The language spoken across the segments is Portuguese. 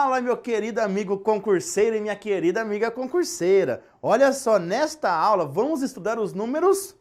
Fala, meu querido amigo concurseiro e minha querida amiga concurseira. Olha só, nesta aula vamos estudar os números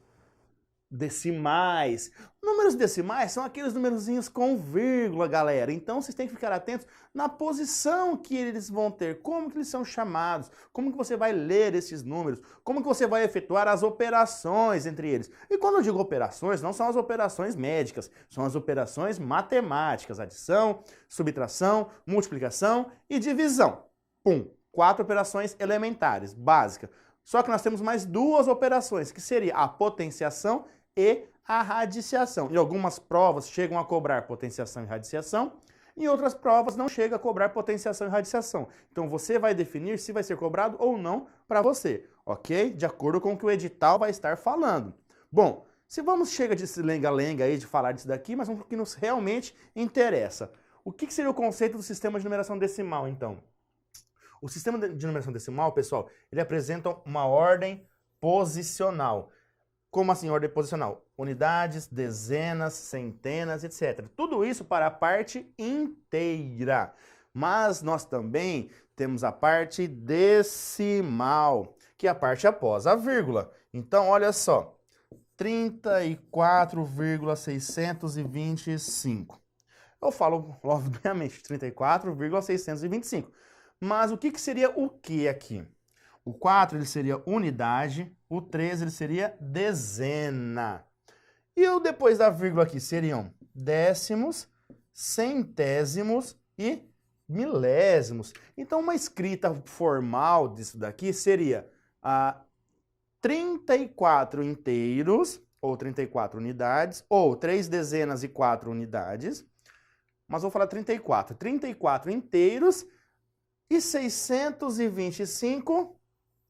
decimais. Números decimais são aqueles numerozinhos com vírgula, galera. Então vocês têm que ficar atentos na posição que eles vão ter, como que eles são chamados, como que você vai ler esses números, como que você vai efetuar as operações entre eles. E quando eu digo operações, não são as operações médicas, são as operações matemáticas, adição, subtração, multiplicação e divisão. Pum, 4 operações elementares, básicas. Só que nós temos mais 2 operações, que seria a potenciação e a radiciação. Em algumas provas chegam a cobrar potenciação e radiciação, em outras provas não chega a cobrar potenciação e radiciação. Então você vai definir se vai ser cobrado ou não para você, ok? De acordo com o que o edital vai estar falando. Bom, chega de lenga-lenga aí de falar disso daqui, mas vamos para o que nos realmente interessa. O que seria o conceito do sistema de numeração decimal, então? O sistema de numeração decimal, pessoal, ele apresenta uma ordem posicional. Como assim ordem posicional? Unidades, dezenas, centenas, etc. Tudo isso para a parte inteira. Mas nós também temos a parte decimal, que é a parte após a vírgula. Então, olha só, 34,625. Eu falo, obviamente, 34,625. Mas o que seria o que aqui? O 4 ele seria unidade, o 3 ele seria dezena. E o depois da vírgula aqui seriam décimos, centésimos e milésimos. Então uma escrita formal disso daqui seria 34 inteiros, ou 34 unidades, ou 3 dezenas e 4 unidades. Mas vou falar 34. 34 inteiros e 625...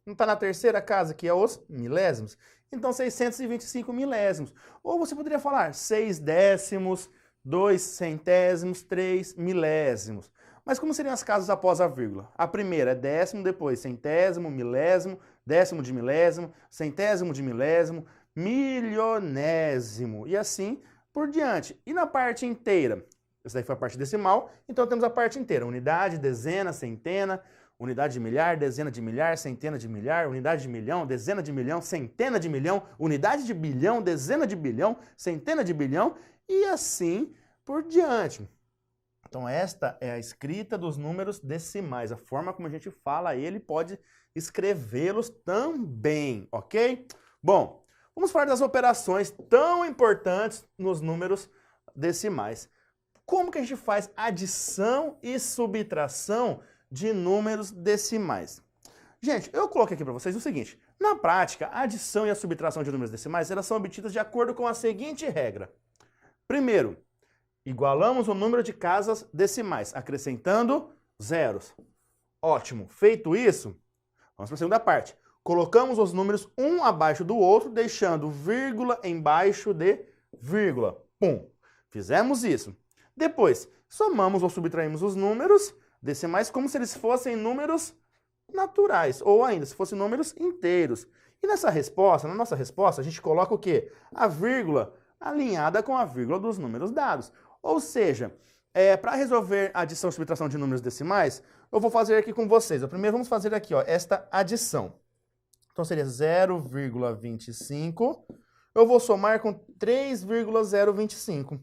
Não está na terceira casa, que é os milésimos? Então, 625 milésimos. Ou você poderia falar 6 décimos, 2 centésimos, 3 milésimos. Mas como seriam as casas após a vírgula? A primeira é décimo, depois centésimo, milésimo, décimo de milésimo, centésimo de milésimo, milionésimo. E assim por diante. E na parte inteira? Essa daí foi a parte decimal. Então, temos a parte inteira. Unidade, dezena, centena, unidade de milhar, dezena de milhar, centena de milhar, unidade de milhão, dezena de milhão, centena de milhão, unidade de bilhão, dezena de bilhão, centena de bilhão e assim por diante. Então esta é a escrita dos números decimais, a forma como a gente fala ele pode escrevê-los também, ok? Bom, vamos falar das operações tão importantes nos números decimais. Como que a gente faz adição e subtração de números decimais? Gente, eu coloquei aqui para vocês o seguinte, na prática, a adição e a subtração de números decimais, elas são obtidas de acordo com a seguinte regra. Primeiro, igualamos o número de casas decimais, acrescentando zeros. Ótimo, feito isso, vamos para a segunda parte. Colocamos os números um abaixo do outro, deixando vírgula embaixo de vírgula. Pum, fizemos isso. Depois, somamos ou subtraímos os números decimais como se eles fossem números naturais, ou ainda, se fossem números inteiros. E nessa resposta, na nossa resposta, a gente coloca o quê? A vírgula alinhada com a vírgula dos números dados. Ou seja, para resolver a adição e subtração de números decimais, eu vou fazer aqui com vocês. Primeiro vamos fazer aqui, ó, esta adição. Então seria 0,25. Eu vou somar com 3,025.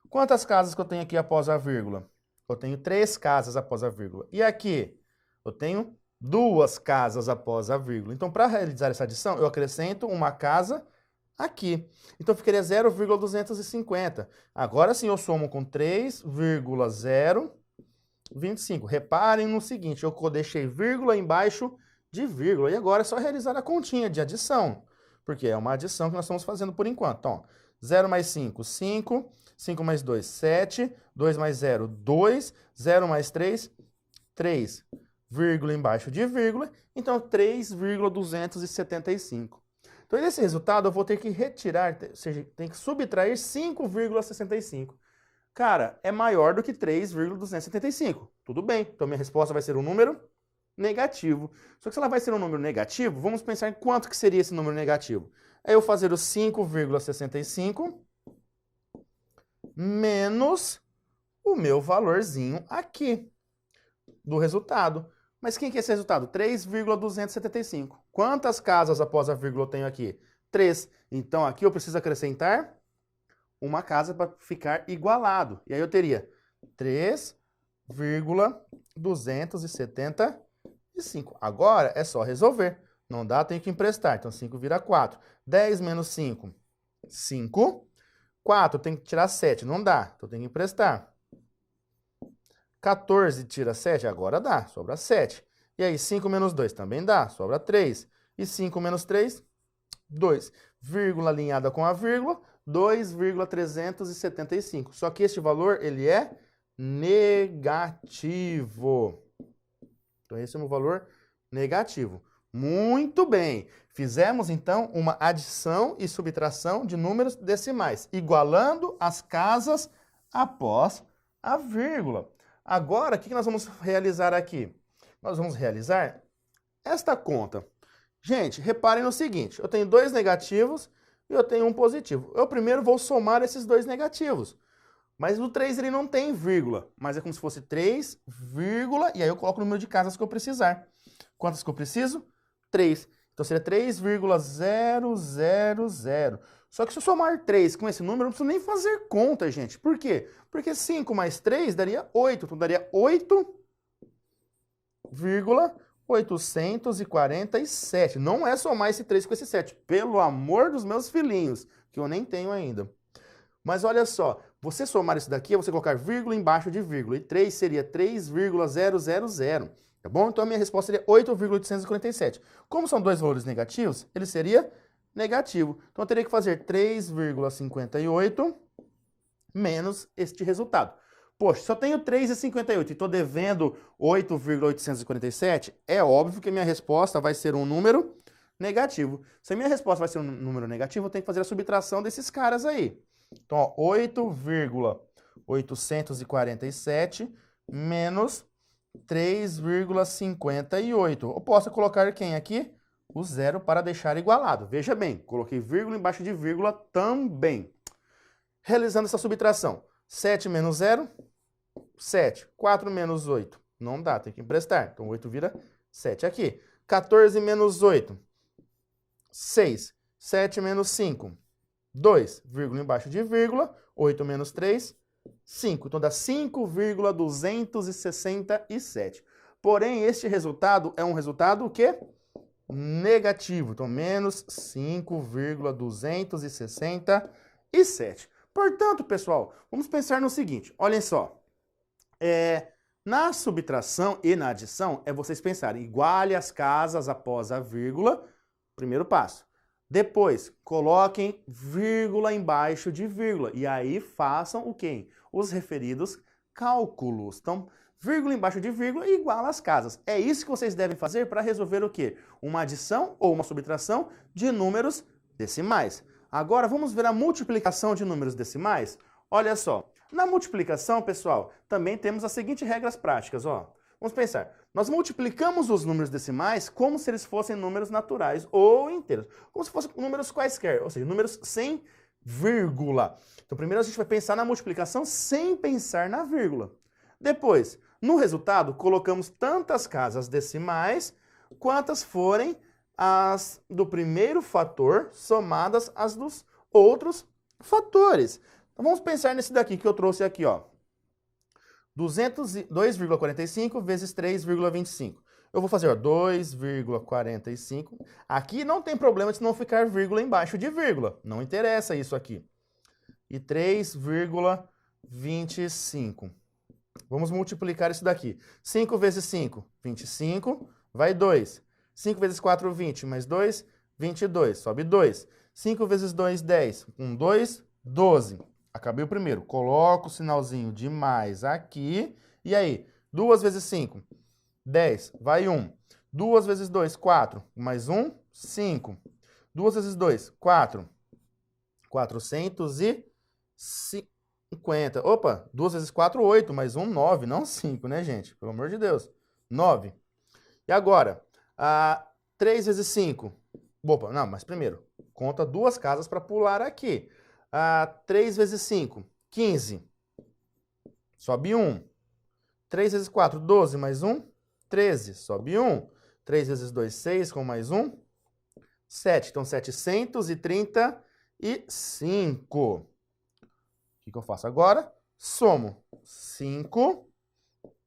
Quantas casas que eu tenho aqui após a vírgula? Eu tenho 3 casas após a vírgula. E aqui? Eu tenho 2 casas após a vírgula. Então, para realizar essa adição, eu acrescento uma casa aqui. Então, ficaria 0,250. Agora sim, eu somo com 3,025. Reparem no seguinte, eu deixei vírgula embaixo de vírgula. E agora é só realizar a continha de adição. Porque é uma adição que nós estamos fazendo por enquanto. Então, 0 mais 5, 5. 5 mais 2, 7. 2 mais 0, 2. 0 mais 3, 3. Vírgula embaixo de vírgula. Então, 3,275. Então, nesse resultado, eu vou ter que retirar, ou seja, tem que subtrair 5,65. Cara, é maior do que 3,275. Tudo bem. Então, minha resposta vai ser um número negativo. Só que se ela vai ser um número negativo, vamos pensar em quanto que seria esse número negativo. Aí eu vou fazer o 5,65 menos o meu valorzinho aqui. do resultado. Mas quem que é esse resultado? 3,275. Quantas casas após a vírgula eu tenho aqui? 3. Então aqui eu preciso acrescentar uma casa para ficar igualado. E aí eu teria 3,275. Agora é só resolver. Não dá, tenho que emprestar. Então 5 vira 4. 10 menos 5, 5. 4, tem que tirar 7. Não dá, então tem que emprestar. 14 tira 7, agora dá, sobra 7. E aí 5 menos 2 também dá, sobra 3. E 5 menos 3, 2. Vírgula alinhada com a vírgula, 2,375. Só que este valor, ele é negativo. Então, esse é um valor negativo. Muito bem. Fizemos, então, uma adição e subtração de números decimais, igualando as casas após a vírgula. Agora, o que nós vamos realizar aqui? Nós vamos realizar esta conta. Gente, reparem no seguinte, eu tenho 2 negativos e eu tenho um positivo. Eu primeiro vou somar esses 2 negativos. Mas no 3 ele não tem vírgula, mas é como se fosse 3, vírgula, e aí eu coloco o número de casas que eu precisar. Quantas que eu preciso? 3. Então seria 3,000. Só que se eu somar 3 com esse número, eu não preciso nem fazer conta, gente. Por quê? Porque 5 mais 3 daria 8. Então daria 8,847. Não é somar esse 3 com esse 7. Pelo amor dos meus filhinhos, que eu nem tenho ainda. Mas olha só, você somar isso daqui é você colocar vírgula embaixo de vírgula. E 3 seria 3,000. Tá bom? Então a minha resposta seria 8,847. Como são 2 valores negativos, ele seria negativo. Então eu teria que fazer 3,58 menos este resultado. Poxa, se eu tenho 3,58 e estou devendo 8,847, é óbvio que a minha resposta vai ser um número negativo. Se a minha resposta vai ser um número negativo, eu tenho que fazer a subtração desses caras aí. Então, ó, 8,847 menos 3,58. Eu posso colocar quem aqui? O zero para deixar igualado. Veja bem, coloquei vírgula embaixo de vírgula também. Realizando essa subtração. 7 menos 0, 7. 4 menos 8. Não dá, tem que emprestar. Então 8 vira 7 aqui. 14 menos 8, 6. 7 menos 5, 2. Vírgula embaixo de vírgula. 8 menos 3, 5. Então dá 5,267. Porém, este resultado é um resultado o quê? Negativo. Então, menos 5,267. Portanto, pessoal, vamos pensar no seguinte. Olhem só. Na subtração e na adição, é vocês pensarem, iguale as casas após a vírgula, primeiro passo. Depois, coloquem vírgula embaixo de vírgula. E aí façam o quê? Os referidos cálculos. Então, vírgula embaixo de vírgula iguala as casas. É isso que vocês devem fazer para resolver o quê? Uma adição ou uma subtração de números decimais. Agora, vamos ver a multiplicação de números decimais? Olha só. Na multiplicação, pessoal, também temos as seguintes regras práticas, ó. Vamos pensar. Nós multiplicamos os números decimais como se eles fossem números naturais ou inteiros. Como se fossem números quaisquer, ou seja, números sem vírgula. Então, primeiro a gente vai pensar na multiplicação sem pensar na vírgula. Depois, no resultado, colocamos tantas casas decimais quantas forem as do primeiro fator somadas às dos outros fatores. Então, vamos pensar nesse daqui que eu trouxe aqui, ó. 2,45 vezes 3,25. Eu vou fazer 2,45. Aqui não tem problema de não ficar vírgula embaixo de vírgula. Não interessa isso aqui. E 3,25. Vamos multiplicar isso daqui. 5 vezes 5, 25. Vai 2. 5 vezes 4, 20. Mais 2, 22. Sobe 2. 5 vezes 2, 10. 2, 12. Acabei o primeiro. Coloco o sinalzinho de mais aqui. E aí? 2 vezes 5, 10. Vai 1. 2 vezes 2, 4. Mais 1, 5. 2 vezes 2, 4. 450. Opa, 2 vezes 4, 8. Mais 1, 9. Não 5, né, gente? Pelo amor de Deus. 9. E agora? 3 vezes 5. Opa, não, mas primeiro, conta 2 casas para pular aqui. 3 vezes 5, 15. Sobe 1. 3 vezes 4, 12, mais 1, 13. Sobe 1. 3 vezes 2, 6, com mais 1, 7. Então, 735. O que eu faço agora? Somo 5,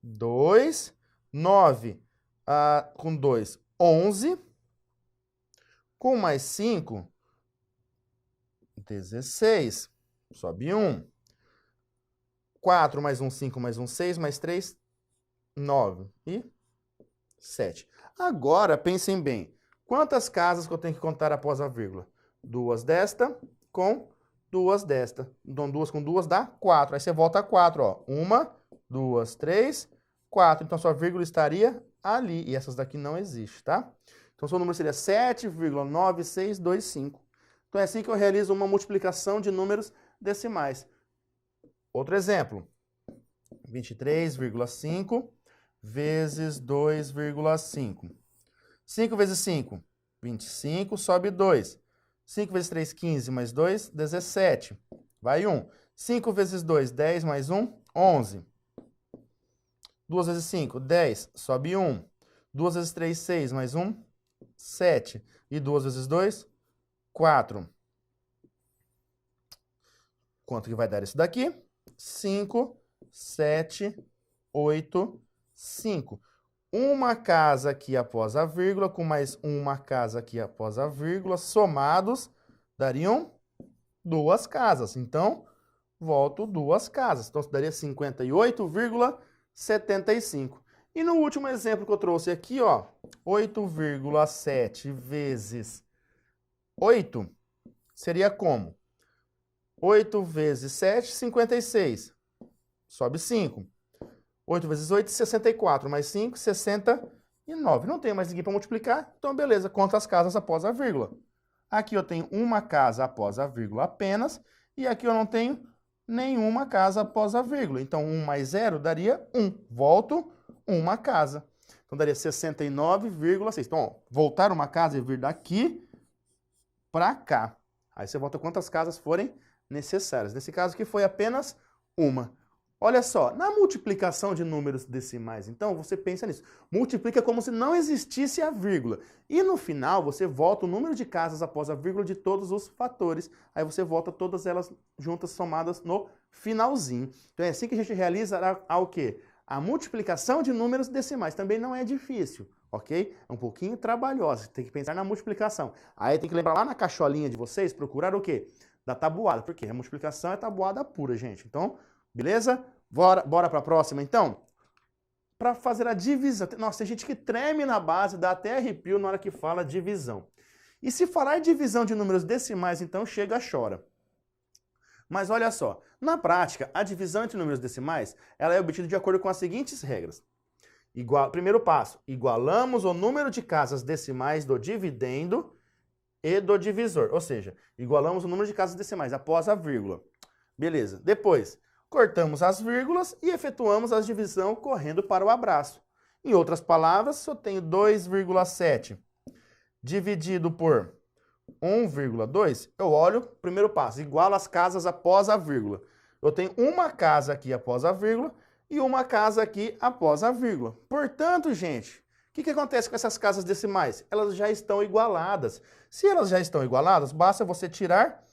2, 9, com 2, 11, com mais 5, 16, sobe 1, 4 mais 1, 5 mais 1, 6, mais 3, 9 e 7. Agora, pensem bem, quantas casas que eu tenho que contar após a vírgula? 2 desta com 2 desta. Então, 2 com 2 dá 4. Aí você volta a 4, ó. 1, 2, 3, 4. Então, sua vírgula estaria ali. E essas daqui não existem, tá? Então, seu número seria 7,9625. Então, é assim que eu realizo uma multiplicação de números decimais. Outro exemplo. 23,5 vezes 2,5. 5 vezes 5, 25, sobe 2. 5 vezes 3, 15, mais 2, 17. Vai 1. 5 vezes 2, 10, mais 1, 11. 2 vezes 5, 10, sobe 1. 2 vezes 3, 6, mais 1, 7. E 2 vezes 2, 4. Quanto que vai dar isso daqui? 5, 7, 8, 5. Uma casa aqui após a vírgula, com mais uma casa aqui após a vírgula, somados, dariam 2 casas. Então, volto 2 casas. Então, daria 58,75. E no último exemplo que eu trouxe aqui, ó, 8,7 vezes 8 seria como? 8 vezes 7, 56. Sobe 5. 8 vezes 8, 64. Mais 5, 69. Não tenho mais ninguém para multiplicar, então beleza, conta as casas após a vírgula. Aqui eu tenho uma casa após a vírgula apenas, e aqui eu não tenho nenhuma casa após a vírgula. Então, 1 mais 0 daria 1. Volto uma casa. Então, daria 69,6. Então, ó, voltar uma casa e vir daqui para cá. Aí você volta quantas casas forem necessárias. Nesse caso aqui foi apenas uma. Olha só, na multiplicação de números decimais, então, você pensa nisso. Multiplica como se não existisse a vírgula. E no final, você volta o número de casas após a vírgula de todos os fatores. Aí você volta todas elas juntas, somadas no finalzinho. Então é assim que a gente realiza o quê? A multiplicação de números decimais. Também não é difícil, ok? É um pouquinho trabalhosa, tem que pensar na multiplicação. Aí tem que lembrar lá na caixolinha de vocês, procurar o quê? Da tabuada, porque a multiplicação é tabuada pura, gente. Então, beleza? Bora para a próxima, então? Para fazer a divisão. Nossa, tem gente que treme na base, dá até arrepio na hora que fala divisão. E se falar divisão de números decimais, então chega, chora. Mas olha só, na prática, a divisão entre números decimais, ela é obtida de acordo com as seguintes regras. Primeiro passo, igualamos o número de casas decimais do dividendo e do divisor. Ou seja, igualamos o número de casas decimais após a vírgula. Beleza. Depois, cortamos as vírgulas e efetuamos a divisão correndo para o abraço. Em outras palavras, se eu tenho 2,7 dividido por 1,2, eu olho, primeiro passo, igualo as casas após a vírgula. Eu tenho uma casa aqui após a vírgula e uma casa aqui após a vírgula. Portanto, gente, o que acontece com essas casas decimais? Elas já estão igualadas. Se elas já estão igualadas, basta você tirar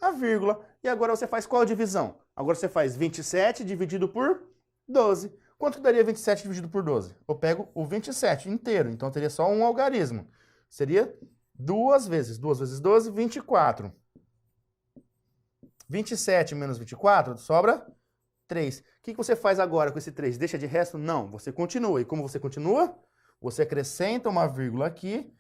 a vírgula. E agora você faz qual divisão? Agora você faz 27 dividido por 12. Quanto que daria 27 dividido por 12? Eu pego o 27 inteiro, então teria só um algarismo. Seria 2 vezes 12, 24. 27 menos 24, sobra 3. O que você faz agora com esse 3? Deixa de resto? Não, você continua. E como você continua? Você acrescenta uma vírgula aqui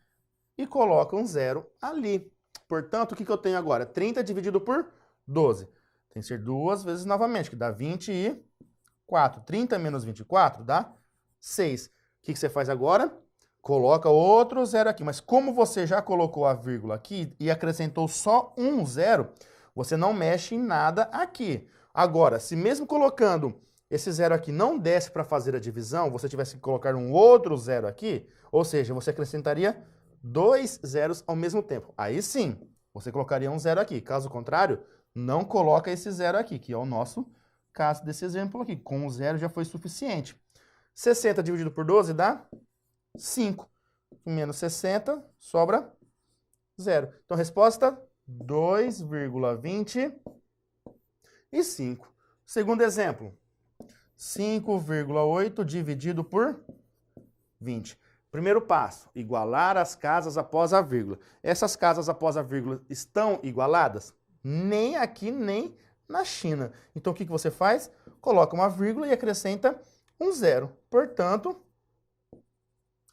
e coloca um 0 ali. Portanto, o que eu tenho agora? 30 dividido por 12. Tem que ser 2 vezes novamente, que dá 24. 30 menos 24 dá 6. O que você faz agora? Coloca outro 0 aqui. Mas como você já colocou a vírgula aqui e acrescentou só um 0, você não mexe em nada aqui. Agora, se mesmo colocando esse 0 aqui não desse para fazer a divisão, você tivesse que colocar um outro 0 aqui, ou seja, você acrescentaria 2 zeros ao mesmo tempo. Aí sim, você colocaria um 0 aqui. Caso contrário, não coloca esse 0 aqui, que é o nosso caso desse exemplo aqui. Com o 0 já foi suficiente. 60 dividido por 12 dá 5. Menos 60, sobra 0. Então, resposta 2,25. Segundo exemplo, 5,8 dividido por 20. Primeiro passo, igualar as casas após a vírgula. Essas casas após a vírgula estão igualadas? Nem aqui, nem na China. Então, o que você faz? Coloca uma vírgula e acrescenta um 0. Portanto,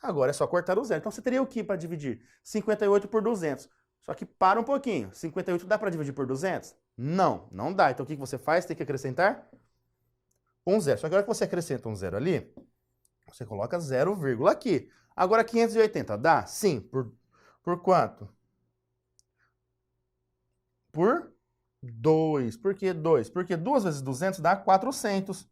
agora é só cortar o 0. Então, você teria o que para dividir? 58 por 200. Só que para um pouquinho. 58 dá para dividir por 200? Não, não dá. Então, o que você faz? Tem que acrescentar um 0. Só que agora que você acrescenta um 0 ali, você coloca 0, aqui. Agora, 580 dá? Sim. Por quanto? Por 2. Por que 2? Porque 2 vezes 200 dá 400.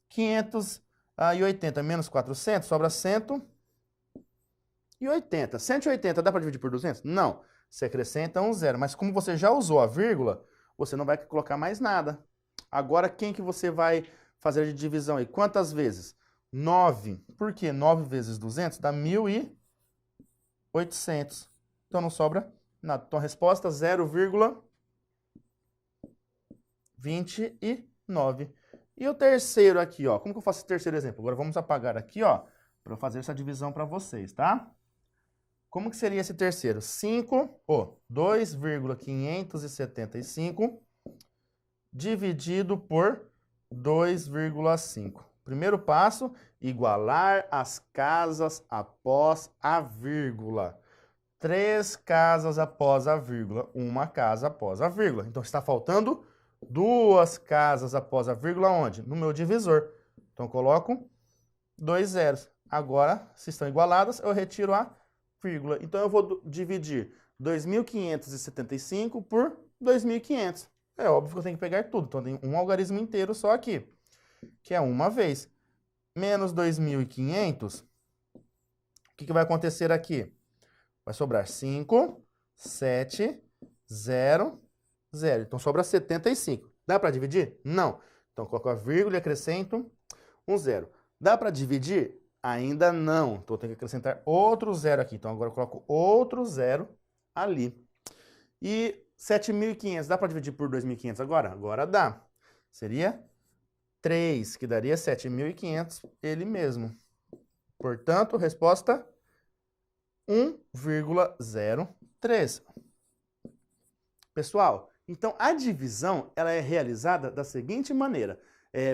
580 menos 400 sobra 180. 180 dá para dividir por 200? Não. Você acrescenta um 0. Mas como você já usou a vírgula, você não vai colocar mais nada. Agora, quem que você vai fazer de divisão aí? Quantas vezes? 9. Por quê? 9 vezes 200 dá 1.800. Então, não sobra nada. Então, a resposta 0,29. E o terceiro aqui, ó. Como que eu faço esse terceiro exemplo? Agora, vamos apagar aqui, ó, para eu fazer essa divisão para vocês, tá? Como que seria esse terceiro? 2,575 dividido por 2,5. Primeiro passo, igualar as casas após a vírgula. 3 casas após a vírgula, 1 casa após a vírgula. Então, está faltando 2 casas após a vírgula onde? No meu divisor. Então, eu coloco 2 zeros. Agora, se estão igualadas, eu retiro a vírgula. Então, eu vou dividir 2.575 por 2.500. É óbvio que eu tenho que pegar tudo. Então, tem um algarismo inteiro só aqui, que é uma vez. Menos 2.500, o que vai acontecer aqui? Vai sobrar 5, 7, 0, 0. Então, sobra 75. Dá para dividir? Não. Então, coloco a vírgula e acrescento um 0. Dá para dividir? Ainda não. Então, eu tenho que acrescentar outro 0 aqui. Então, agora eu coloco outro 0 ali. E 7.500, dá para dividir por 2.500 agora? Agora dá. Seria 3, que daria 7.500, ele mesmo. Portanto, resposta 1,03. Pessoal, então a divisão ela é realizada da seguinte maneira.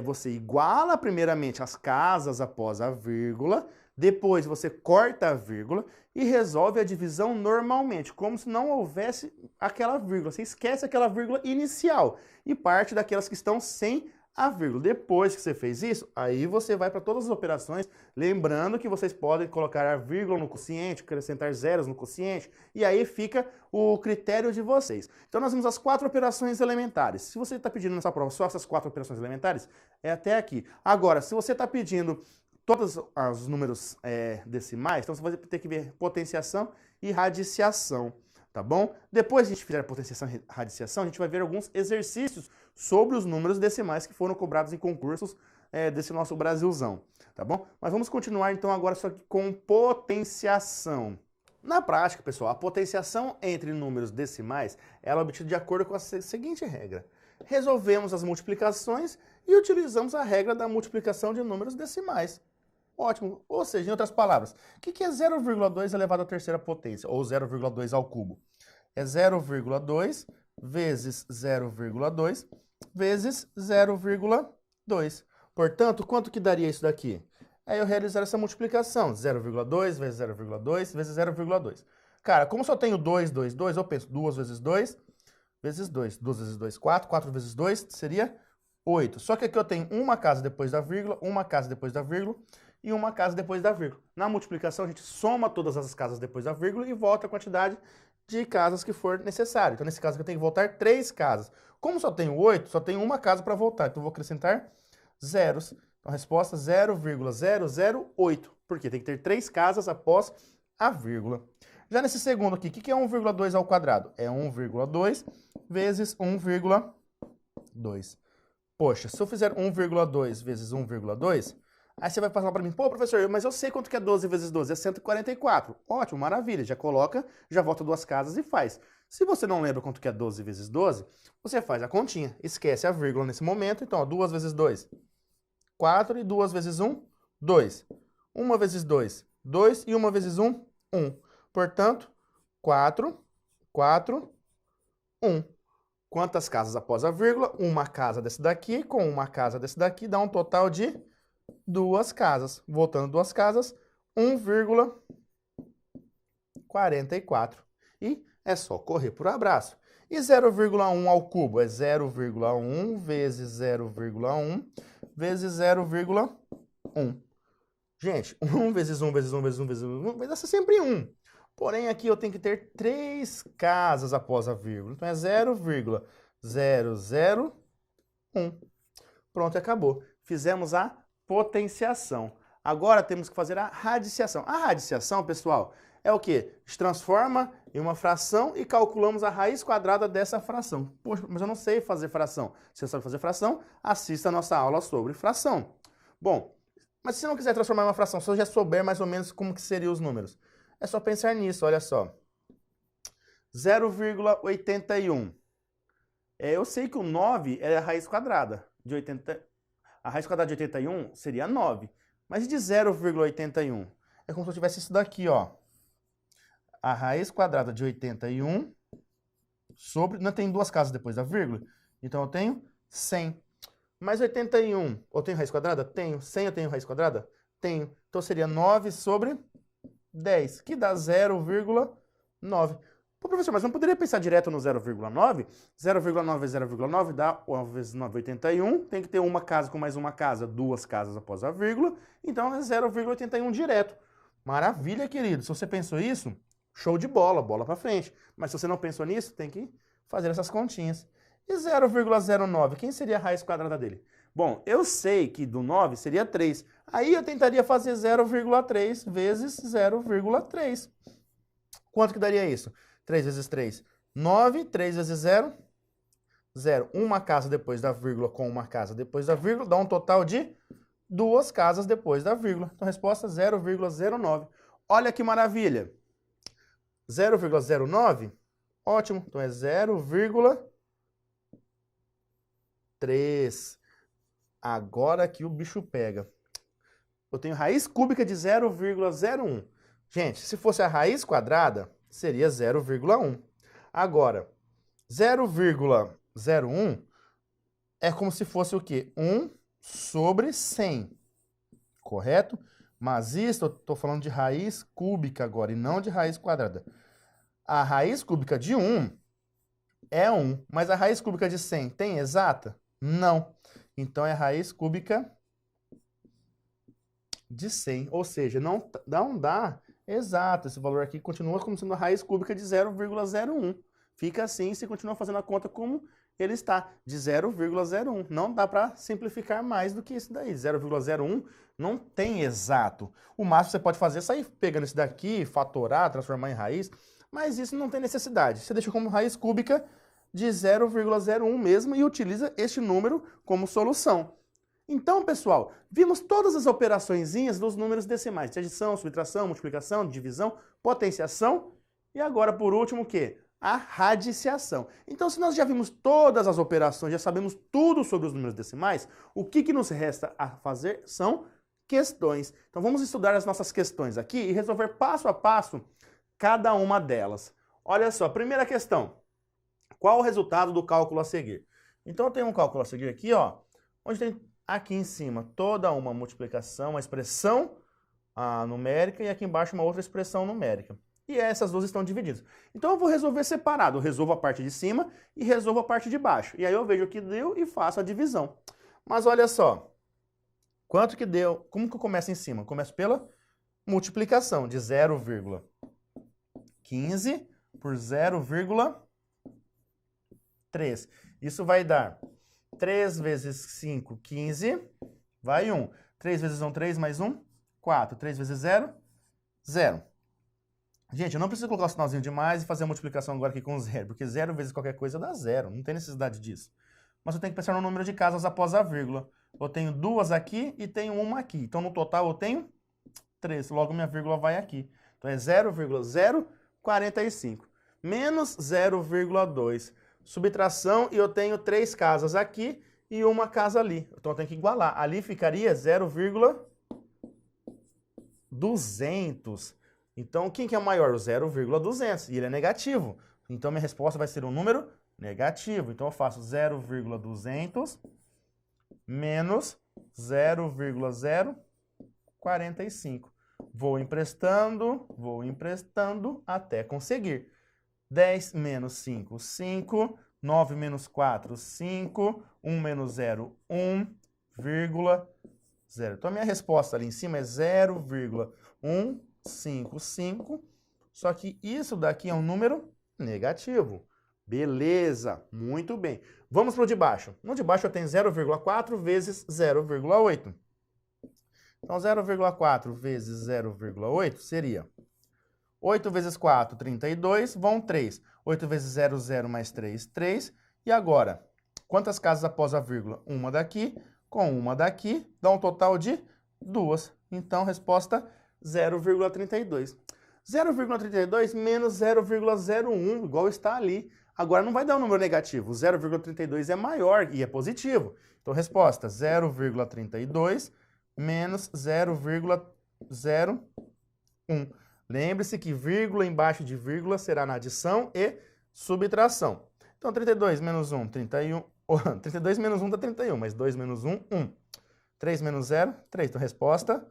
Você iguala primeiramente as casas após a vírgula, depois você corta a vírgula e resolve a divisão normalmente, como se não houvesse aquela vírgula. Você esquece aquela vírgula inicial e parte daquelas que estão sem a vírgula. Depois que você fez isso, aí você vai para todas as operações, lembrando que vocês podem colocar a vírgula no quociente, acrescentar zeros no quociente, e aí fica o critério de vocês. Então nós vimos as 4 operações elementares. Se você está pedindo nessa prova só essas 4 operações elementares, é até aqui. Agora, se você está pedindo todos os números decimais, então você vai ter que ver potenciação e radiciação. Tá bom? Depois que a gente fizer a potenciação e radiciação, a gente vai ver alguns exercícios sobre os números decimais que foram cobrados em concursos desse nosso Brasilzão, tá bom? Mas vamos continuar então agora só com potenciação. Na prática, pessoal, a potenciação entre números decimais ela é obtida de acordo com a seguinte regra. Resolvemos as multiplicações e utilizamos a regra da multiplicação de números decimais. Ótimo. Ou seja, em outras palavras, o que é 0,2 elevado à terceira potência, ou 0,2 ao cubo? É 0,2 vezes 0,2 vezes 0,2. Portanto, quanto que daria isso daqui? Aí eu realizar essa multiplicação, 0,2 vezes 0,2 vezes 0,2. Cara, como só tenho 2, 2, 2, eu penso 2 vezes 2 vezes 2. 2 vezes 2, 4. 4 vezes 2 seria 8. Só que aqui eu tenho uma casa depois da vírgula, uma casa depois da vírgula e uma casa depois da vírgula. Na multiplicação, a gente soma todas as casas depois da vírgula e volta a quantidade de casas que for necessário. Então, nesse caso aqui, eu tenho que voltar 3 casas. Como só tenho 8, só tenho uma casa para voltar. Então, eu vou acrescentar zeros. Então, a resposta 0,008. Por quê? Tem que ter 3 casas após a vírgula. Já nesse segundo aqui, o que é 1,2 ao quadrado? É 1,2 vezes 1,2. Poxa, se eu fizer 1,2 vezes 1,2, aí você vai passar para mim, pô, professor, mas eu sei quanto que é 12 vezes 12, é 144. Ótimo, maravilha, já coloca, já volta duas casas e faz. Se você não lembra quanto que é 12 vezes 12, você faz a continha, esquece a vírgula nesse momento, então, ó, 2 vezes 2, 4, e 2 vezes 1, 2. 1 vezes 2, 2, e 1 vezes 1, 1. Portanto, 4, 4, 1. Quantas casas após a vírgula? Uma casa desse daqui com uma casa desse daqui dá um total de 2 casas. Voltando 2 casas, 1,44. E é só correr por abraço. E 0,1 ao cubo é 0,1 vezes 0,1 vezes 0,1. Gente, 1 vezes 1 vezes 1 vezes 1 vezes 1 vai dar sempre 1. Porém, aqui eu tenho que ter 3 casas após a vírgula. Então, é 0,001. Pronto, acabou. Fizemos a potenciação. Agora temos que fazer a radiciação. A radiciação, pessoal, é o quê? A gente transforma em uma fração e calculamos a raiz quadrada dessa fração. Poxa, mas eu não sei fazer fração. Se você sabe fazer fração, assista a nossa aula sobre fração. Bom, mas se você não quiser transformar em uma fração, se você já souber mais ou menos como que seriam os números, é só pensar nisso, olha só. 0,81. Eu sei que o 9 é a raiz quadrada de 80. A raiz quadrada de 81 seria 9. Mas e de 0,81? É como se eu tivesse isso daqui, ó. A raiz quadrada de 81 sobre... Não tem duas casas depois da vírgula? Então eu tenho 100. Mas 81, eu tenho raiz quadrada? Tenho. 100 eu tenho raiz quadrada? Tenho. Então seria 9 sobre 10, que dá 0,9. Pô, professor, mas não poderia pensar direto no 0,9? 0,9 vezes 0,9 dá 9 vezes 9, 81. Tem que ter uma casa com mais uma casa, duas casas após a vírgula. Então é 0,81 direto. Maravilha, querido. Se você pensou isso, show de bola, bola pra frente. Mas se você não pensou nisso, tem que fazer essas continhas. E 0,09, quem seria a raiz quadrada dele? Bom, eu sei que do 9 seria 3. Aí eu tentaria fazer 0,3 vezes 0,3. Quanto que daria isso? 3 vezes 3, 9. 3 vezes 0, 0. Uma casa depois da vírgula com uma casa depois da vírgula dá um total de 2 casas depois da vírgula. Então, a resposta é 0,09. Olha que maravilha. 0,09, ótimo. Então, é 0,3. Agora que o bicho pega. Eu tenho raiz cúbica de 0,01. Gente, se fosse a raiz quadrada, seria 0,1. Agora, 0,01 é como se fosse o quê? 1 sobre 100. Correto? Mas isso, eu estou falando de raiz cúbica agora e não de raiz quadrada. A raiz cúbica de 1 é 1. Mas a raiz cúbica de 100 tem exata? Não. Então, é raiz cúbica de 100. Ou seja, não dá exato. Esse valor aqui continua como sendo a raiz cúbica de 0,01. Fica assim e você continua fazendo a conta como ele está, de 0,01. Não dá para simplificar mais do que isso daí. 0,01 não tem exato. O máximo que você pode fazer é sair pegando isso daqui, fatorar, transformar em raiz, mas isso não tem necessidade. Você deixa como raiz cúbica de 0,01 mesmo e utiliza este número como solução. Então, pessoal, vimos todas as operaçõezinhas dos números decimais, de adição, subtração, multiplicação, divisão, potenciação e agora, por último, o quê? A radiciação. Então, se nós já vimos todas as operações, já sabemos tudo sobre os números decimais, o que nos resta a fazer são questões. Então, vamos estudar as nossas questões aqui e resolver passo a passo cada uma delas. Olha só, primeira questão. Qual o resultado do cálculo a seguir? Então, eu tenho um cálculo a seguir aqui, ó, onde tem aqui em cima toda uma multiplicação, uma expressão numérica e aqui embaixo uma outra expressão numérica. E essas duas estão divididas. Então eu vou resolver separado. Eu resolvo a parte de cima e resolvo a parte de baixo. E aí eu vejo o que deu e faço a divisão. Mas olha só. Quanto que deu? Como que eu começo em cima? Eu começo pela multiplicação de 0,15 por 0,3. Isso vai dar 3 vezes 5, 15. Vai 1. 3 vezes 1, 3 mais 1, 4. 3 vezes 0, 0. Gente, eu não preciso colocar o sinalzinho de mais e fazer a multiplicação agora aqui com 0, porque 0 vezes qualquer coisa dá 0, não tem necessidade disso. mas eu tenho que pensar no número de casas após a vírgula. Eu tenho 2 aqui e tenho uma aqui. Então, no total, eu tenho 3. Logo, minha vírgula vai aqui. Então, é 0,045 menos 0,2. Subtração, e eu tenho 3 casas aqui e uma casa ali. Então, eu tenho que igualar. Ali ficaria 0,200. Então, quem que é maior? O 0,200. E ele é negativo. Então, minha resposta vai ser um número negativo. Então, eu faço 0,200 menos 0,045. Vou emprestando até conseguir. 10 menos 5, 5. 9 menos 4, 5. 1 menos 0, 1,0. Então, a minha resposta ali em cima é 0,155. Só que isso daqui é um número negativo. Beleza, muito bem. Vamos para o de baixo. No de baixo eu tenho 0,4 vezes 0,8. Então, 0,4 vezes 0,8 seria 8 vezes 4, 32, vão 3. 8 vezes 0, 0 mais 3, 3. E agora, quantas casas após a vírgula? Uma daqui com uma daqui, dá um total de 2. Então, resposta 0,32. 0,32 menos 0,01, igual está ali. Agora não vai dar um número negativo, o 0,32 é maior e é positivo. Então, resposta 0,32 menos 0,01. Lembre-se que vírgula embaixo de vírgula será na adição e subtração. Então, 32 menos 1, 31. 32 menos 1 dá 31, mas 2 menos 1, 1. 3 menos 0, 3. Então, resposta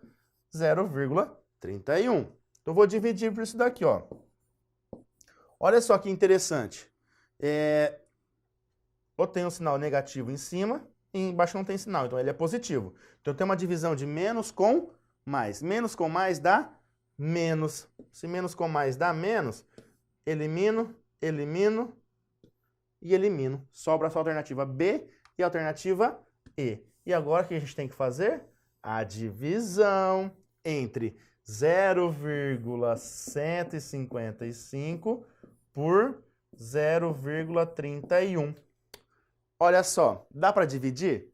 0,31. Então, vou dividir por isso daqui, ó. Olha só que interessante. Eu tenho um sinal negativo em cima e embaixo não tem sinal, então ele é positivo. Então, eu tenho uma divisão de menos com mais. Menos com mais dá menos. Se menos com mais dá menos, elimino, elimino e elimino. Sobra só a alternativa B e a alternativa E. E agora o que a gente tem que fazer? A divisão entre 0,155 por 0,31. Olha só, dá para dividir?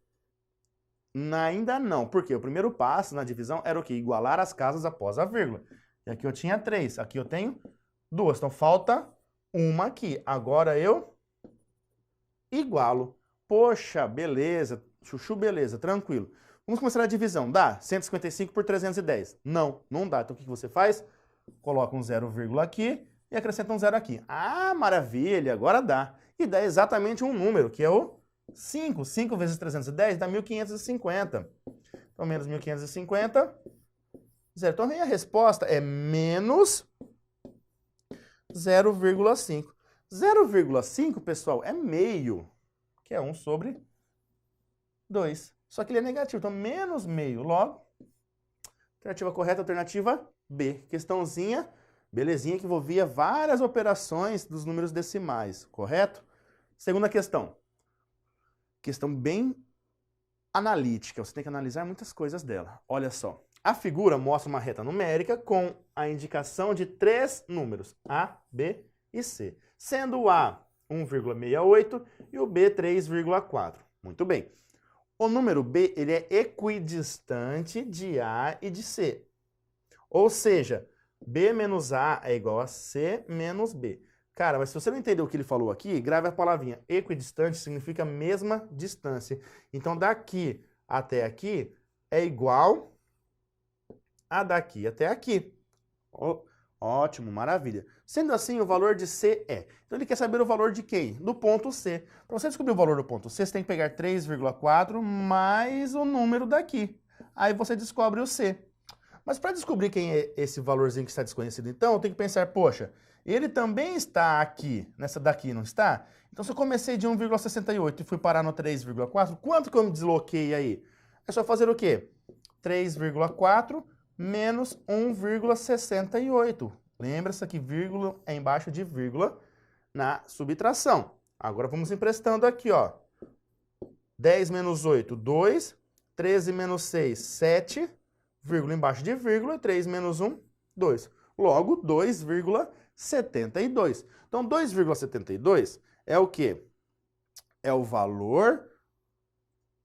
Ainda não. Por quê? O primeiro passo na divisão era o quê? Igualar as casas após a vírgula. E aqui eu tinha 3, aqui eu tenho 2. Então falta uma aqui. Agora eu igualo. Poxa, beleza. Chuchu, beleza, tranquilo. Vamos começar a divisão. Dá? 155 por 310. Não, não dá. Então o que você faz? Coloca um 0, aqui e acrescenta um 0 aqui. Ah, maravilha, agora dá. E dá exatamente um número, que é o 5. 5 vezes 310 dá 1.550. Então, menos 1.550, 0. Então, a minha resposta é menos 0,5. 0,5, pessoal, é meio, que é 1 sobre 2. Só que ele é negativo, então menos meio. Logo, alternativa correta, alternativa B. Questãozinha, belezinha, que envolvia várias operações dos números decimais, correto? Segunda questão. Questão bem analítica, você tem que analisar muitas coisas dela. Olha só, a figura mostra uma reta numérica com a indicação de 3 números, A, B e C, sendo o A 1,68 e o B 3,4. Muito bem. O número B, ele é equidistante de A e de C. Ou seja, B menos A é igual a C menos B. Cara, mas se você não entendeu o que ele falou aqui, grave a palavrinha. Equidistante significa mesma distância. Então, daqui até aqui é igual a daqui até aqui. Ótimo, maravilha. Sendo assim, o valor de C é. Então, ele quer saber o valor de quem? Do ponto C. Para você descobrir o valor do ponto C, você tem que pegar 3,4 mais o número daqui. Aí você descobre o C. Mas para descobrir quem é esse valorzinho que está desconhecido, então, eu tenho que pensar, poxa, ele também está aqui, nessa daqui, não está? Então, se eu comecei de 1,68 e fui parar no 3,4, quanto que eu me desloquei aí? É só fazer o quê? 3,4 menos 1,68. Lembra-se que vírgula é embaixo de vírgula na subtração. Agora vamos emprestando aqui, ó. 10 menos 8, 2. 13 menos 6, 7. Vírgula embaixo de vírgula. 3 menos 1, 2. Logo, 2,72. Então, 2,72 é o quê? É o valor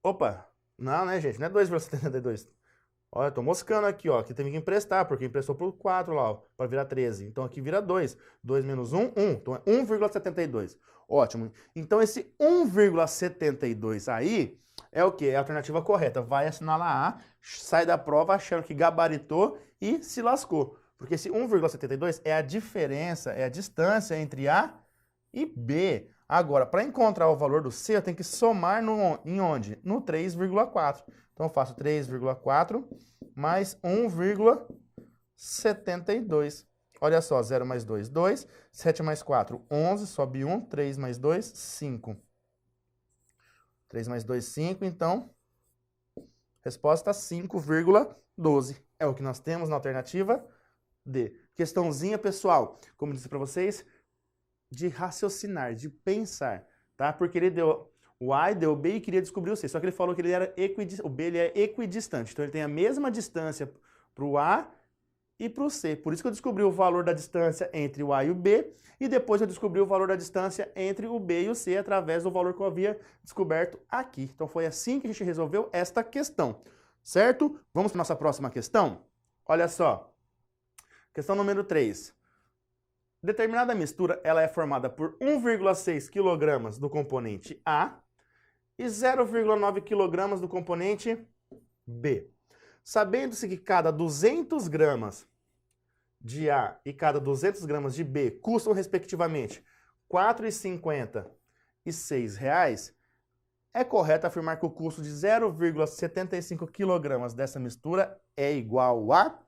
Opa, não, né, gente? Não é 2,72. Olha, eu tô moscando aqui, ó. Aqui teve que emprestar, porque emprestou por 4 lá, ó, para virar 13. Então aqui vira 2. 2 menos 1, 1. Então é 1,72. Ótimo. Então esse 1,72 aí é o quê? É a alternativa correta. Vai assinalar A, sai da prova achando que gabaritou e se lascou. Porque esse 1,72 é a diferença, é a distância entre A e B. Agora, para encontrar o valor do C, eu tenho que somar em onde? No 3,4. Então, eu faço 3,4 mais 1,72. Olha só, 0 mais 2, 2. 7 mais 4, 11. Sobe 1. 3 mais 2, 5. 3 mais 2, 5. Então, resposta 5,12. É o que nós temos na alternativa D. Questãozinha, pessoal, como eu disse para vocês, de raciocinar, de pensar, tá? Porque ele deu o A e deu o B e queria descobrir o C. Só que ele falou que ele era o B ele é equidistante. Então ele tem a mesma distância para o A e para o C. Por isso que eu descobri o valor da distância entre o A e o B. E depois eu descobri o valor da distância entre o B e o C através do valor que eu havia descoberto aqui. Então foi assim que a gente resolveu esta questão. Certo? Vamos para a nossa próxima questão? Olha só. Questão número 3. Determinada mistura ela é formada por 1,6 kg do componente A e 0,9 kg do componente B. Sabendo-se que cada 200 gramas de A e cada 200 gramas de B custam, respectivamente, R$ 4,50 e R$ 6,00, é correto afirmar que o custo de 0,75 kg dessa mistura é igual a...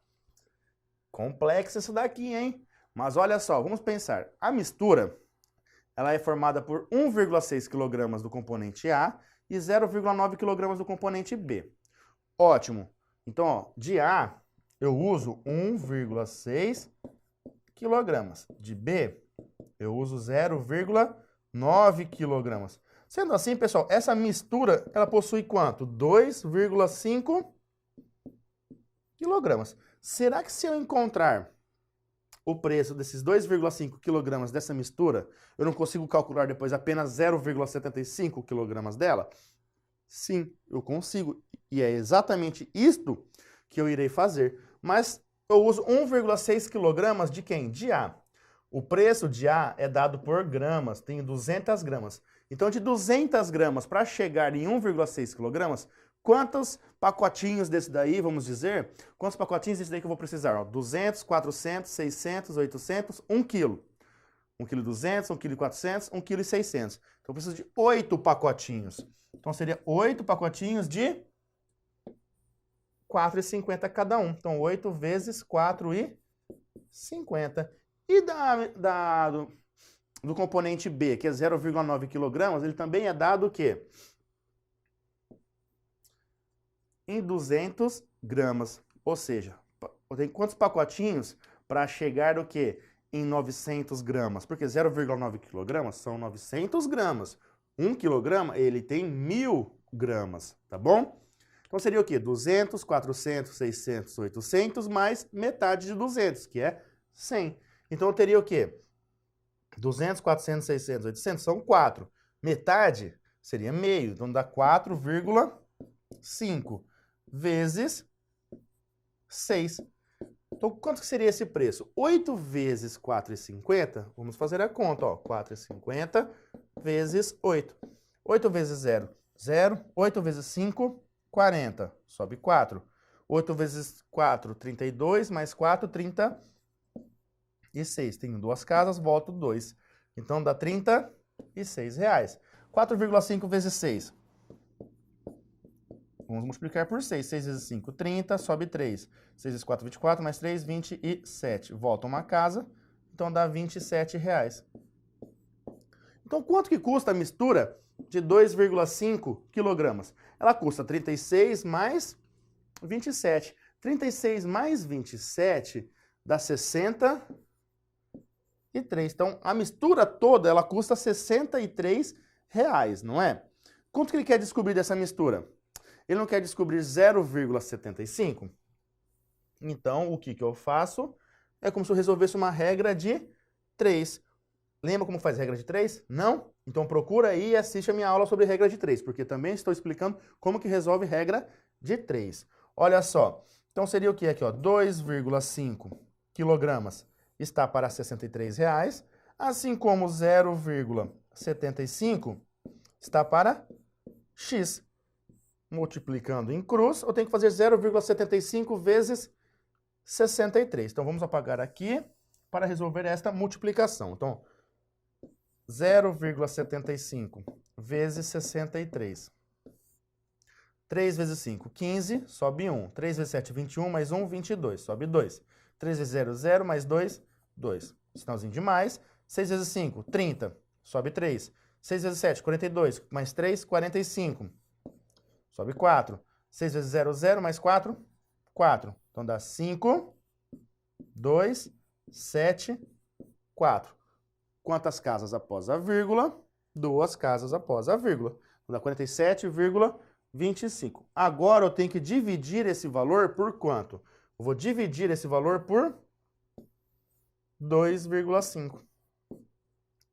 Complexo isso daqui, hein? Mas olha só, vamos pensar. A mistura, ela é formada por 1,6 kg do componente A e 0,9 kg do componente B. Ótimo. Então, ó, de A, eu uso 1,6 kg. De B, eu uso 0,9 kg. Sendo assim, pessoal, essa mistura, ela possui quanto? 2,5 kg. Será que se eu encontrar o preço desses 2,5 kg dessa mistura, eu não consigo calcular depois apenas 0,75 kg dela? Sim, eu consigo. E é exatamente isto que eu irei fazer. Mas eu uso 1,6 kg de quem? De A. O preço de A é dado por gramas, tenho 200 gramas. Então, de 200 gramas para chegar em 1,6 kg, quantos pacotinhos desse daí, vamos dizer, quantos pacotinhos desse daí que eu vou precisar? Ó, 200, 400, 600, 800, 1 kg. 1 kg 200, 1 kg 400, 1 kg 600. Então, eu preciso de 8 pacotinhos. Então, seria 8 pacotinhos de 4,50 cada um. Então, 8 vezes 4,50. E do componente B, que é 0,9 kg, ele também é dado o quê? Em 200 gramas. Ou seja, eu tenho quantos pacotinhos para chegar o quê? Em 900 gramas. Porque 0,9 kg são 900 gramas. 1 kg, ele tem 1.000 gramas, tá bom? Então seria o quê? 200, 400, 600, 800, mais metade de 200, que é 100. Então eu teria o quê? 200, 400, 600, 800 são 4. Metade seria meio, então dá 4,5 vezes 6. Então quanto que seria esse preço? 8 vezes 4,50, vamos fazer a conta, ó, 4,50 vezes 8. 8 vezes 0, 0. 8 vezes 5, 40. Sobe 4. 8 vezes 4, 32, mais 4, 36. Tenho duas casas, volto 2. Então dá R$ 36,00. 4,5 vezes 6. Vamos multiplicar por 6. 6 vezes 5, 30, sobe 3. 6 vezes 4, 24, mais 3, 27. Volta uma casa, então dá R$ 27,00. Então, quanto que custa a mistura de 2,5 kg? Ela custa 36 mais 27. 36 mais 27 dá 63. Então, a mistura toda, ela custa R$ 63,00, não é? Quanto que ele quer descobrir dessa mistura? Ele não quer descobrir 0,75? Então, o que eu faço? É como se eu resolvesse uma regra de 3. Lembra como faz regra de 3? Não? Então procura aí e assiste a minha aula sobre regra de 3, porque também estou explicando como que resolve regra de 3. Olha só, então seria o que aqui, ó? 2,5 quilogramas está para R$ 63,00, assim como 0,75 está para X. Multiplicando em cruz, eu tenho que fazer 0,75 vezes 63. Então, vamos apagar aqui para resolver esta multiplicação. Então, 0,75 vezes 63. 3 vezes 5, 15, sobe 1. 3 vezes 7, 21, mais 1, 22, sobe 2. 3 vezes 0, 0, mais 2, 2. Sinalzinho de mais. 6 vezes 5, 30, sobe 3. 6 vezes 7, 42, mais 3, 45. Sobe 4. 6 vezes 0, 0, mais 4, 4. Então dá 5, 2, 7, 4. Quantas casas após a vírgula? 2 casas após a vírgula. Então dá 47,25. Agora eu tenho que dividir esse valor por quanto? Eu vou dividir esse valor por 2,5.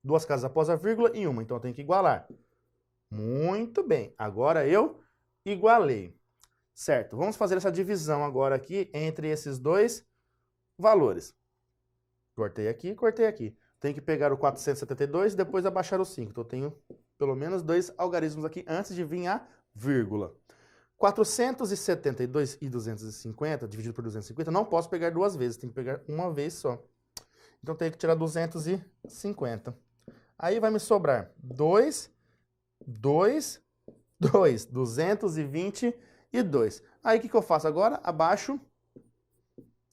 2 casas após a vírgula e 1. Então eu tenho que igualar. Muito bem. Agora eu igualei. Certo, vamos fazer essa divisão agora aqui entre esses dois valores. Cortei aqui, cortei aqui. Tenho que pegar o 472 e depois abaixar o 5. Então eu tenho pelo menos 2 algarismos aqui antes de vir a vírgula. 472 e 250, dividido por 250, não posso pegar duas vezes, tem que pegar uma vez só. Então tenho que tirar 250. Aí vai me sobrar 2, 2, 2, 222. Aí o que eu faço agora? Abaixo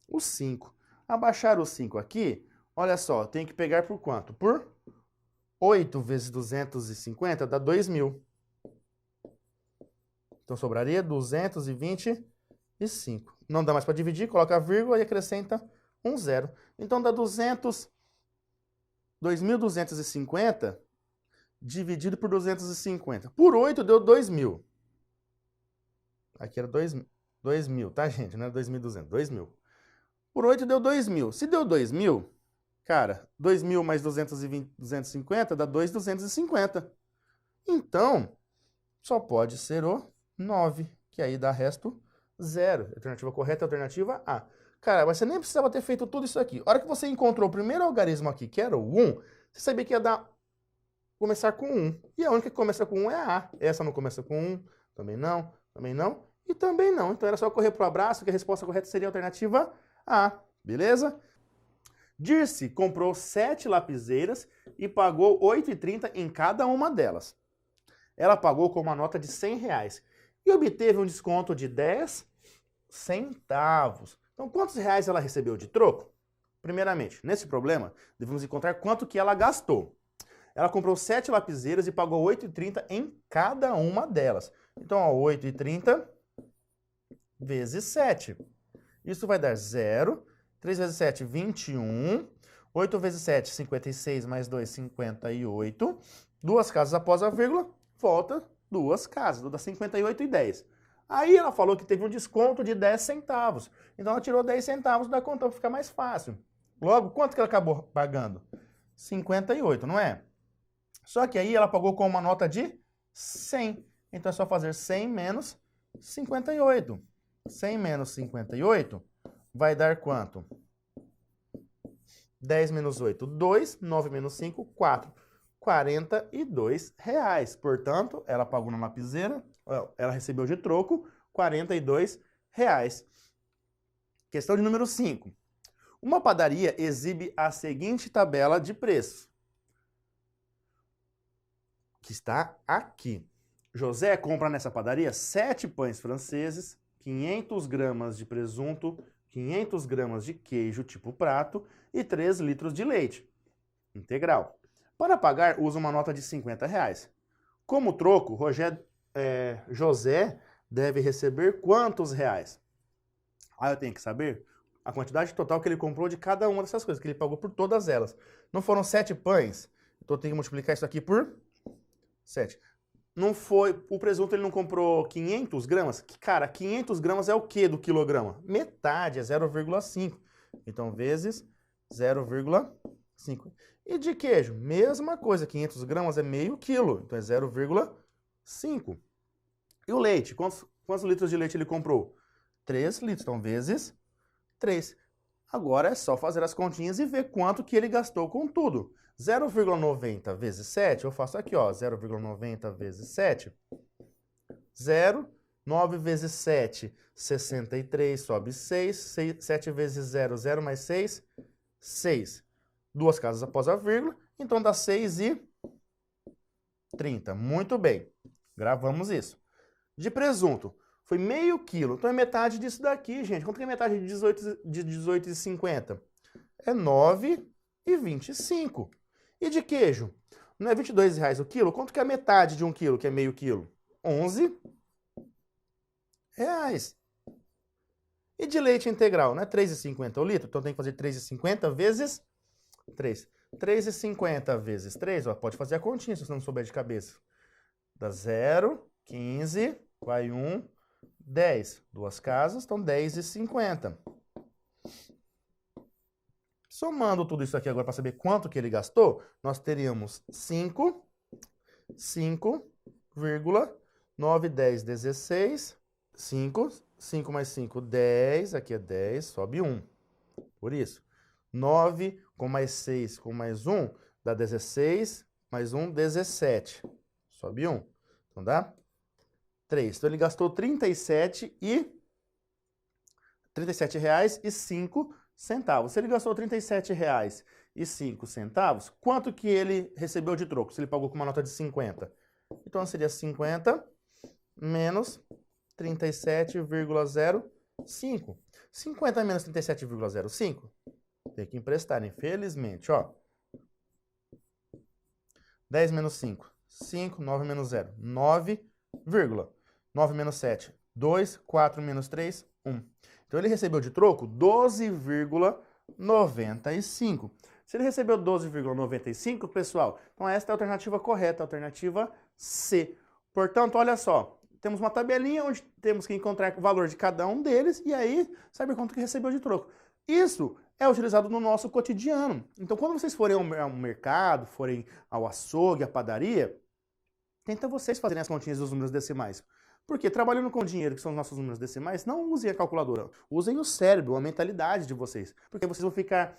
o 5. Abaixar o 5 aqui, olha só, tem que pegar por quanto? Por 8 vezes 250 dá 2.000. Então sobraria 225. Não dá mais para dividir, coloca a vírgula e acrescenta um zero. Então dá 2.250 dividido por 250. Por 8 deu 2.000. Aqui era 2.000, tá, gente? Não era 2.200, 2.000. Por 8 deu 2.000. Se deu 2.000, cara, 2.000 mais 250 dá 2.250. Então, só pode ser o 9, que aí dá resto 0. Alternativa correta é a alternativa A. Cara, mas você nem precisava ter feito tudo isso aqui. A hora que você encontrou o primeiro algarismo aqui, que era o 1, você sabia que ia começar com 1. E a única que começa com 1 é a A. Essa não começa com 1, também não e também não. Então era só correr pro abraço, que a resposta correta seria a alternativa A. Beleza? Dirce comprou 7 lapiseiras e pagou R$ 8,30 em cada uma delas. Ela pagou com uma nota de R$100 e obteve um desconto de 10 centavos. Então, quantos reais ela recebeu de troco? Primeiramente, nesse problema, devemos encontrar quanto que ela gastou. Ela comprou 7 lapiseiras e pagou R$ 8,30 em cada uma delas. Então, ó, 8,30 vezes 7. Isso vai dar 0. 3 vezes 7, 21. 8 vezes 7, 56, mais 2, 58. 2 casas após a vírgula, volta 2 casas, dá 58 e 10. Aí ela falou que teve um desconto de 10 centavos. Então ela tirou 10 centavos da conta para ficar mais fácil. Logo, quanto que ela acabou pagando? 58, não é? Só que aí ela pagou com uma nota de 100. Então é só fazer 100 menos 58. 100 menos 58 vai dar quanto? 10 menos 8, 2. 9 menos 5, 4. R$42. Portanto, ela pagou na lapiseira, ela recebeu de troco R$42. Questão de número 5. Uma padaria exibe a seguinte tabela de preços, que está aqui. José compra nessa padaria 7 pães franceses, 500 gramas de presunto, 500 gramas de queijo tipo prato e 3 litros de leite integral. Para pagar, usa uma nota de R$50. Como troco, José deve receber quantos reais? Aí eu tenho que saber a quantidade total que ele comprou de cada uma dessas coisas, que ele pagou por todas elas. Não foram 7 pães, então eu tenho que multiplicar isso aqui por 7. Não foi, o presunto ele não comprou 500 gramas? Cara, 500 gramas é o que do quilograma? Metade, é 0,5. Então, vezes 0,5. 5. E de queijo? Mesma coisa, 500 gramas é meio quilo, então é 0,5. E o leite? Quantos litros de leite ele comprou? 3 litros, então vezes 3. Agora é só fazer as continhas e ver quanto que ele gastou com tudo. 0,90 vezes 7, eu faço aqui, ó, 0,90 vezes 7, 0, 9 vezes 7, 63, sobe 6, 7 vezes 0, 0 mais 6, 6. Duas casas após a vírgula, então dá 6,30. Muito bem, gravamos isso. De presunto, foi meio quilo, então é metade disso daqui, gente. Quanto que é metade de 18,50? É 9,25. E de queijo? Não é R$22 o quilo? Quanto que é a metade de 1 quilo, que é meio quilo? R$11. E de leite integral, não é R$3,50 o litro? Então tem que fazer R$3,50 vezes 3. 3,50 vezes 3, ó, pode fazer a continha se você não souber de cabeça. Dá 0, 15, vai 1, 10. Duas casas, então 10,50. Somando tudo isso aqui agora para saber quanto que ele gastou, nós teríamos 5,9, 10, 16, 5 mais 5, 10, aqui é 10, sobe 1. Por isso, 9 com mais 6 com mais 1 dá 16, mais 1, 17. Sobe 1. Então dá 3. Então ele gastou R$37,05. Se ele gastou R$37,05, quanto que ele recebeu de troco? Se ele pagou com uma nota de 50. Então seria 50 menos 37,05. 50 menos 37,05. Tem que emprestar, infelizmente, ó. 10 menos 5. 5, 9 menos 0. 9, 9 menos 7. 2, 4 menos 3, 1. Então ele recebeu de troco 12,95. Se ele recebeu 12,95, pessoal, então esta é a alternativa correta, a alternativa C. Portanto, olha só, temos uma tabelinha onde temos que encontrar o valor de cada um deles e aí saber quanto que recebeu de troco. Isso é utilizado no nosso cotidiano. Então, quando vocês forem ao mercado, forem ao açougue, à padaria, tenta vocês fazerem as continhas dos números decimais. Porque trabalhando com dinheiro, que são os nossos números decimais, não usem a calculadora, usem o cérebro, a mentalidade de vocês. Porque vocês vão ficar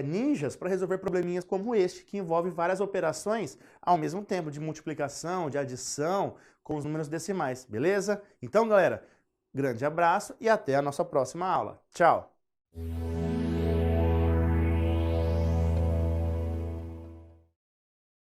ninjas para resolver probleminhas como este, que envolve várias operações ao mesmo tempo, de multiplicação, de adição, com os números decimais, beleza? Então, galera, grande abraço e até a nossa próxima aula. Tchau!